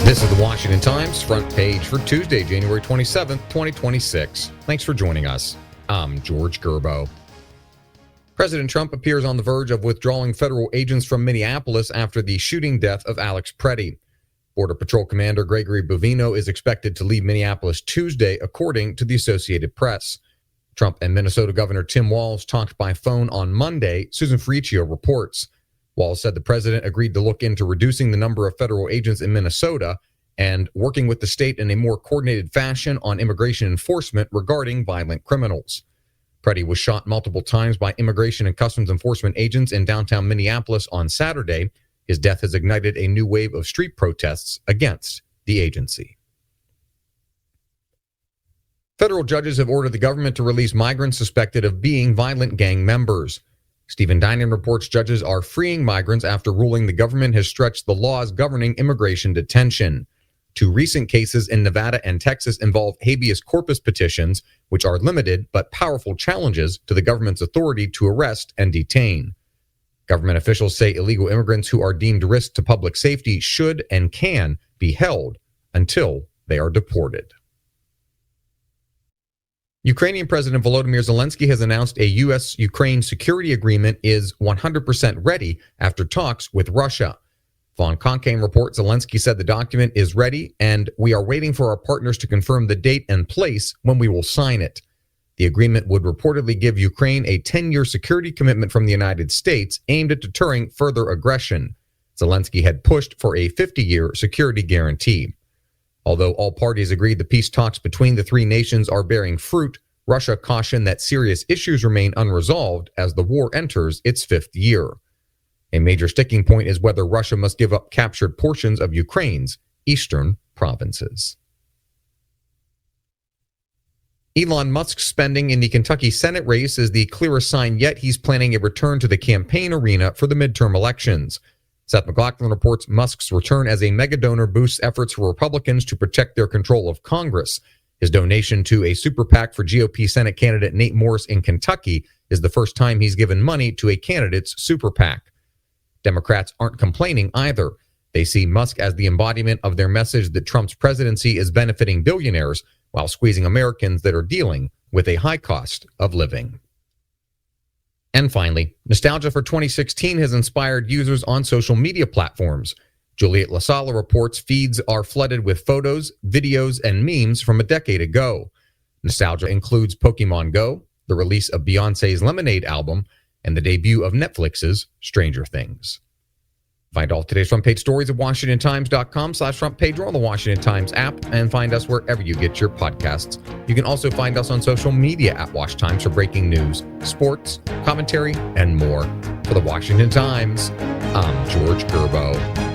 This is the Washington Times front page for Tuesday, January 27th, 2026. Thanks for joining us. I'm George Gerbo. President Trump appears on the verge of withdrawing federal agents from Minneapolis after the shooting death of Alex Preddy. Border Patrol Commander Gregory Bovino is expected to leave Minneapolis Tuesday, according to the Associated Press. Trump and Minnesota Governor Tim Walz talked by phone on Monday, Susan Ferricchio reports. Walz said the president agreed to look into reducing the number of federal agents in Minnesota and working with the state in a more coordinated fashion on immigration enforcement regarding violent criminals. Preddy was shot multiple times by Immigration and Customs Enforcement agents in downtown Minneapolis on Saturday. His death has ignited a new wave of street protests against the agency. Federal judges have ordered the government to release migrants suspected of being violent gang members. Stephen Dinan reports judges are freeing migrants after ruling the government has stretched the laws governing immigration detention. Two recent cases in Nevada and Texas involve habeas corpus petitions, which are limited but powerful challenges to the government's authority to arrest and detain. Government officials say illegal immigrants who are deemed a risk to public safety should and can be held until they are deported. Ukrainian President Volodymyr Zelensky has announced a U.S.-Ukraine security agreement is 100% ready after talks with Russia. Von Konkane reports Zelensky said the document is ready and we are waiting for our partners to confirm the date and place when we will sign it. The agreement would reportedly give Ukraine a 10-year security commitment from the United States aimed at deterring further aggression. Zelensky had pushed for a 50-year security guarantee. Although all parties agreed the peace talks between the three nations are bearing fruit, Russia cautioned that serious issues remain unresolved as the war enters its fifth year. A major sticking point is whether Russia must give up captured portions of Ukraine's eastern provinces. Elon Musk's spending in the Kentucky Senate race is the clearest sign yet he's planning a return to the campaign arena for the midterm elections. Seth MacLachlan reports Musk's return as a mega donor boosts efforts for Republicans to protect their control of Congress. His donation to a super PAC for GOP Senate candidate Nate Morris in Kentucky is the first time he's given money to a candidate's super PAC. Democrats aren't complaining either. They see Musk as the embodiment of their message that Trump's presidency is benefiting billionaires while squeezing Americans that are dealing with a high cost of living. And finally, nostalgia for 2016 has inspired users on social media platforms. Juliet LaSala reports feeds are flooded with photos, videos, and memes from a decade ago. Nostalgia includes Pokemon Go, the release of Beyoncé's Lemonade album, and the debut of Netflix's Stranger Things. Find all today's front page stories at WashingtonTimes.com/front page or on the Washington Times app, and find us wherever you get your podcasts. You can also find us on social media at Wash Times for breaking news, sports, commentary, and more. For the Washington Times, I'm George Gerbo.